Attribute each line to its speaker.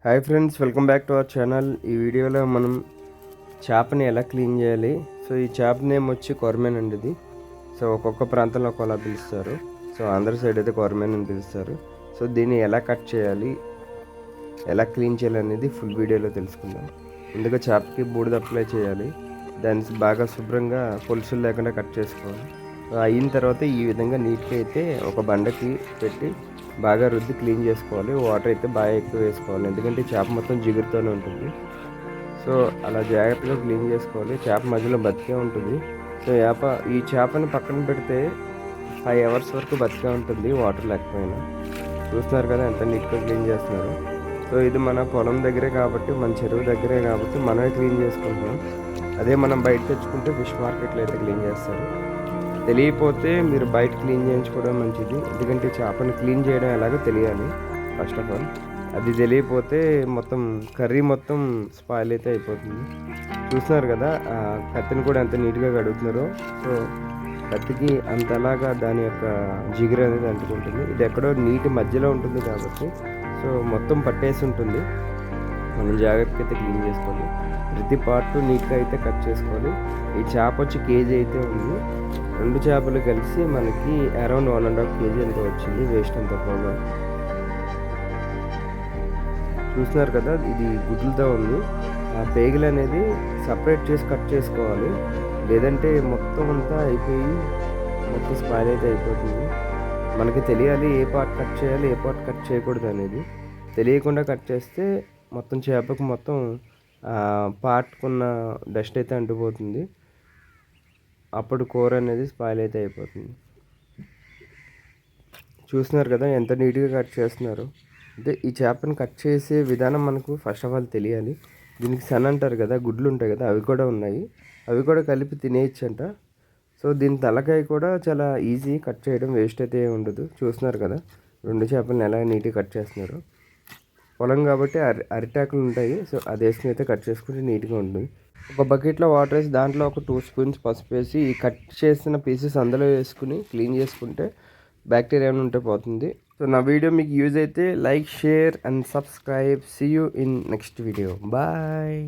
Speaker 1: Hi friends, welcome back to our channel. ఈ వీడియోలో మనం చేపని ఎలా క్లీన్ చేయాలి. సో ఈ చేప నేమ్ వచ్చి కొరమేన్ అండి. ఇది సో ఒక్కొక్క ప్రాంతంలో ఒకలా పిలుస్తారు. సో ఆంధ్ర సైడ్ అయితే కొరమేన్ అని పిలుస్తారు. సో దీన్ని ఎలా కట్ చేయాలి, ఎలా క్లీన్ చేయాలి అనేది ఫుల్ వీడియోలో తెలుసుకుందాం. ముందుగా చేపకి బూడిద అప్లై చేయాలి. దాన్ని బాగా శుభ్రంగా పొలుసులు లేకుండా కట్ చేసుకోవాలి. అయిన తర్వాత ఈ విధంగా నీట్గా అయితే ఒక బండకి పెట్టి బాగా రుద్ది క్లీన్ చేసుకోవాలి. వాటర్ అయితే బాగా ఎక్కువ వేసుకోవాలి, ఎందుకంటే చేప మొత్తం జిగురుతూనే ఉంటుంది. సో అలా జాగ్రత్తగా క్లీన్ చేసుకోవాలి. చేప మధ్యలో బతికే ఉంటుంది. సో ఈ చేపని పక్కన పెడితే 5 hours వరకు బతికే ఉంటుంది, వాటర్ లేకపోయినా. చూస్తున్నారు కదా ఎంత నీట్గా క్లీన్ చేస్తున్నారు. సో ఇది మన పొలం దగ్గరే కాబట్టి, మన చెరువు దగ్గరే కాబట్టి మనమే క్లీన్ చేసుకుంటున్నాం. అదే మనం బయట తెచ్చుకుంటే ఫిష్ మార్కెట్లో అయితే క్లీన్ చేస్తారు. తెలియకపోతే మీరు బయట క్లీన్ చేయించుకోవడం మంచిది, ఎందుకంటే చేపను క్లీన్ చేయడం ఎలాగో తెలియాలి ఫస్ట్ ఆఫ్ ఆల్. అది తెలియకపోతే మొత్తం కర్రీ మొత్తం స్పాయిల్ అయితే అయిపోతుంది. చూస్తున్నారు కదా కత్తిని కూడా ఎంత నీట్గా కడుగుతున్నారో. సో కత్తికి అంతలాగా దాని యొక్క జిగురు అనేది అంటుకుంటుంది. ఇది ఎక్కడో నీటి మధ్యలో ఉంటుంది కాబట్టి సో మొత్తం పట్టేసి ఉంటుంది. మనం జాగ్రత్తగా అయితే క్లీన్ చేసుకోవాలి. ప్రతి పార్ట్ నీట్గా అయితే కట్ చేసుకోవాలి. ఈ చేప వచ్చి కేజీ అయితే ఉంది. 2 చేపలు కలిసి మనకి అరౌండ్ 1.5 kg ఎంత వచ్చింది, వేస్ట్ అంతా పోగా. చూస్తున్నారు కదా ఇది గుడ్లతో ఉంది. ఆ పేగులు అనేది సపరేట్ చేసి కట్ చేసుకోవాలి, లేదంటే మొత్తం అంతా అయిపోయి మొత్తం స్పాయిల్ అయితే అయిపోతుంది. మనకి తెలియాలి ఏ పార్ట్ కట్ చేయాలి, ఏ పార్ట్ కట్ చేయకూడదు అనేది. తెలియకుండా కట్ చేస్తే మొత్తం చేపకు మొత్తం పార్ట్కున్న డస్ట్ అయితే అంటుపోతుంది. అప్పుడు కూర అనేది స్పాయిల్ అయితే అయిపోతుంది. చూస్తున్నారు కదా ఎంత నీట్గా కట్ చేస్తున్నారు. అంటే ఈ చేపను కట్ చేసే విధానం మనకు ఫస్ట్ ఆఫ్ ఆల్ తెలియాలి. దీనికి సన్ అంటారు కదా, గుడ్లు ఉంటాయి కదా, అవి కూడా ఉన్నాయి. అవి కూడా కలిపి తినేయచ్చంట. సో దీని తలకాయ కూడా చాలా ఈజీ కట్ చేయడం, వేస్ట్ అయితే ఉండదు. చూస్తున్నారు కదా 2 చేపలను ఎలా నీట్గా కట్ చేస్తున్నారు. పొలం కాబట్టి అరిటాకులు ఉంటాయి. సో అది వేసుకుని అయితే కట్ చేసుకుంటే నీట్గా ఉంటుంది. ఒక బకెట్లో వాటర్ వేసి దాంట్లో ఒక 2 spoons పసుపు వేసి ఈ కట్ చేసిన పీసెస్ అందులో వేసుకుని క్లీన్ చేసుకుంటే బ్యాక్టీరియా ఏమైనా ఉంటే పోతుంది. సో నా వీడియో మీకు యూజ్ అయితే like, share and subscribe. See you in next video. Bye.